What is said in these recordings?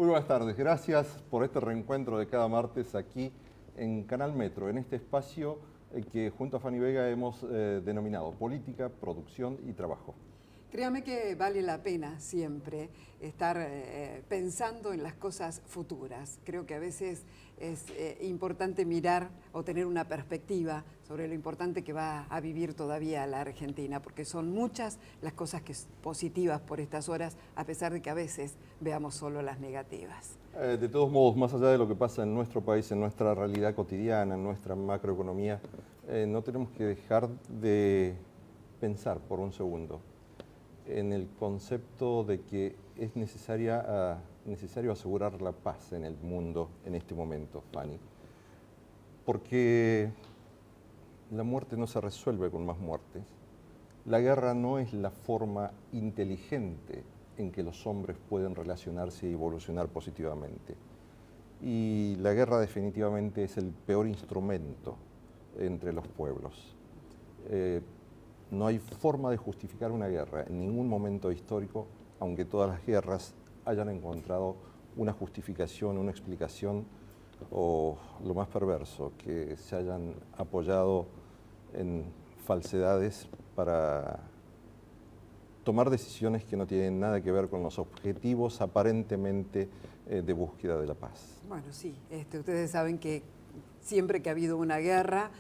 Muy buenas tardes, gracias por este reencuentro de cada martes aquí en Canal Metro, en este espacio que junto a Fanny Vega hemos denominado Política, Producción y Trabajo. Créame que vale la pena siempre estar pensando en las cosas futuras. Creo que a veces es importante mirar o tener una perspectiva sobre lo importante que va a vivir todavía la Argentina, porque son muchas las cosas positivas por estas horas, a pesar de que a veces veamos solo las negativas. De todos modos, más allá de lo que pasa en nuestro país, en nuestra realidad cotidiana, en nuestra macroeconomía, no tenemos que dejar de pensar por un segundo en el concepto de que es necesario asegurar la paz en el mundo en este momento, Fanny. Porque la muerte no se resuelve con más muertes. La guerra no es la forma inteligente en que los hombres pueden relacionarse y evolucionar positivamente. Y la guerra definitivamente es el peor instrumento entre los pueblos. No hay forma de justificar una guerra en ningún momento histórico, aunque todas las guerras hayan encontrado una justificación, una explicación, o lo más perverso, que se hayan apoyado en falsedades para tomar decisiones que no tienen nada que ver con los objetivos aparentemente de búsqueda de la paz. Bueno, sí, ustedes saben que siempre que ha habido una guerra,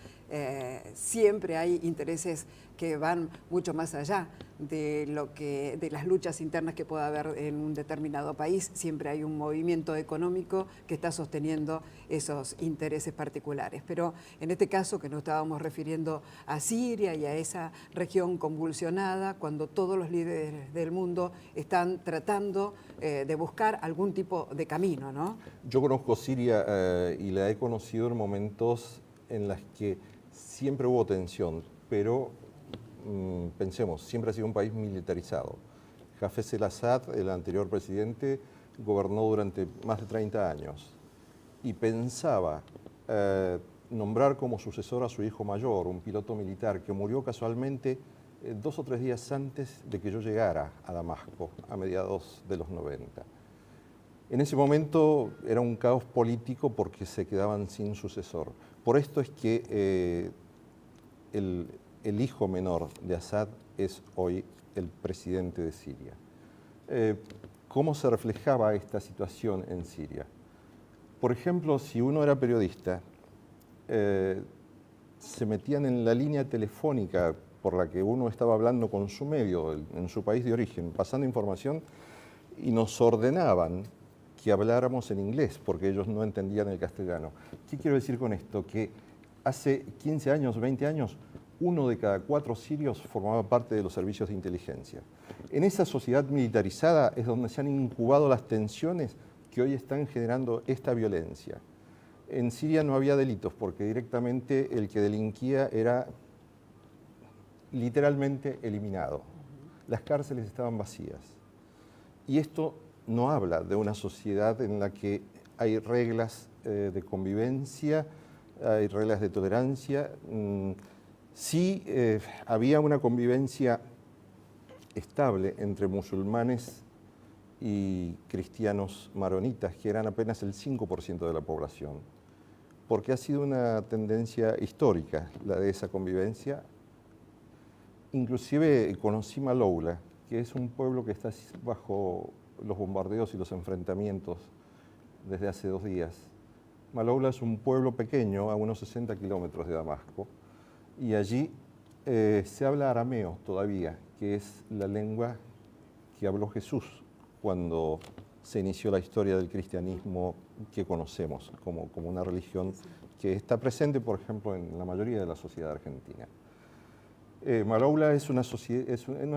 siempre hay intereses que van mucho más allá de las luchas internas que pueda haber en un determinado país. Siempre hay un movimiento económico que está sosteniendo esos intereses particulares. Pero en este caso, que nos estábamos refiriendo a Siria y a esa región convulsionada, cuando todos los líderes del mundo están tratando de buscar algún tipo de camino, ¿no? Yo conozco Siria y la he conocido en momentos en los que siempre hubo tensión, pero pensemos, siempre ha sido un país militarizado. Hafez el-Assad, el anterior presidente, gobernó durante más de 30 años y pensaba nombrar como sucesor a su hijo mayor, un piloto militar que murió casualmente 2 o 3 días antes de que yo llegara a Damasco, a mediados de los 90. En ese momento era un caos político porque se quedaban sin sucesor. Por esto es que el hijo menor de Assad es hoy el presidente de Siria. ¿Cómo se reflejaba esta situación en Siria? Por ejemplo, si uno era periodista, se metían en la línea telefónica por la que uno estaba hablando con su medio en su país de origen, pasando información, y nos ordenaban que habláramos en inglés, porque ellos no entendían el castellano. ¿Qué quiero decir con esto? Que hace 15 años, 20 años, 1 de cada 4 sirios formaba parte de los servicios de inteligencia. En esa sociedad militarizada es donde se han incubado las tensiones que hoy están generando esta violencia. En Siria no había delitos, porque directamente el que delinquía era literalmente eliminado. Las cárceles estaban vacías. Y esto no habla de una sociedad en la que hay reglas de convivencia, hay reglas de tolerancia. Sí había una convivencia estable entre musulmanes y cristianos maronitas, que eran apenas el 5% de la población, porque ha sido una tendencia histórica la de esa convivencia. Inclusive conocí Maloula, que es un pueblo que está bajo los bombardeos y los enfrentamientos desde hace 2 días. Maloula es un pueblo pequeño, a unos 60 kilómetros de Damasco, y allí se habla arameo todavía, que es la lengua que habló Jesús cuando se inició la historia del cristianismo que conocemos como una religión que está presente, por ejemplo, en la mayoría de la sociedad argentina. Maloula es una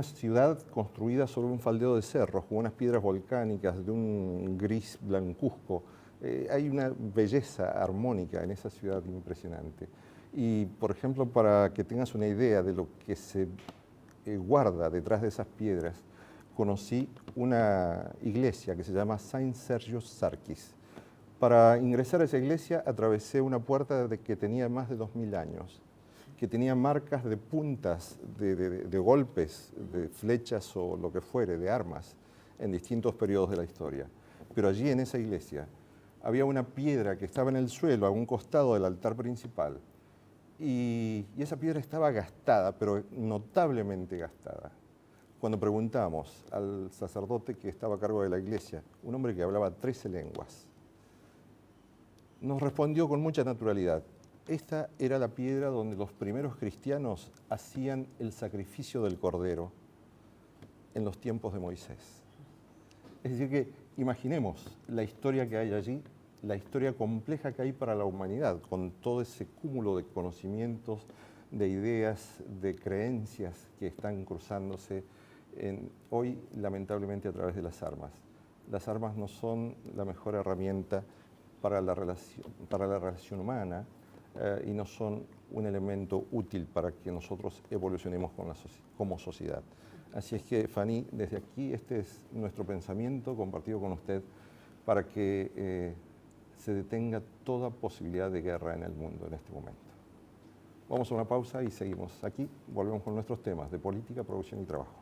ciudad construida sobre un faldeo de cerros, con unas piedras volcánicas de un gris blancuzco. Hay una belleza armónica en esa ciudad impresionante. Y, por ejemplo, para que tengas una idea de lo que se guarda detrás de esas piedras, conocí una iglesia que se llama Saint Sergius Sarkis. Para ingresar a esa iglesia atravesé una puerta que tenía más de 2000 años. Que tenía marcas de puntas, de golpes, de flechas o lo que fuere, de armas, en distintos periodos de la historia. pero allí en esa iglesia había una piedra que estaba en el suelo a un costado del altar principal y esa piedra estaba gastada, pero notablemente gastada. Cuando preguntamos al sacerdote que estaba a cargo de la iglesia, un hombre que hablaba 13 lenguas, nos respondió con mucha naturalidad: esta era la piedra donde los primeros cristianos hacían el sacrificio del cordero en los tiempos de Moisés. Es decir que imaginemos la historia que hay allí, la historia compleja que hay para la humanidad, con todo ese cúmulo de conocimientos, de ideas, de creencias que están cruzándose hoy, lamentablemente, a través de las armas. Las armas no son la mejor herramienta para la relación humana y no son un elemento útil para que nosotros evolucionemos como sociedad. Así es que, Fanny, desde aquí este es nuestro pensamiento compartido con usted para que se detenga toda posibilidad de guerra en el mundo en este momento. Vamos a una pausa y seguimos aquí. Volvemos con nuestros temas de política, producción y trabajo.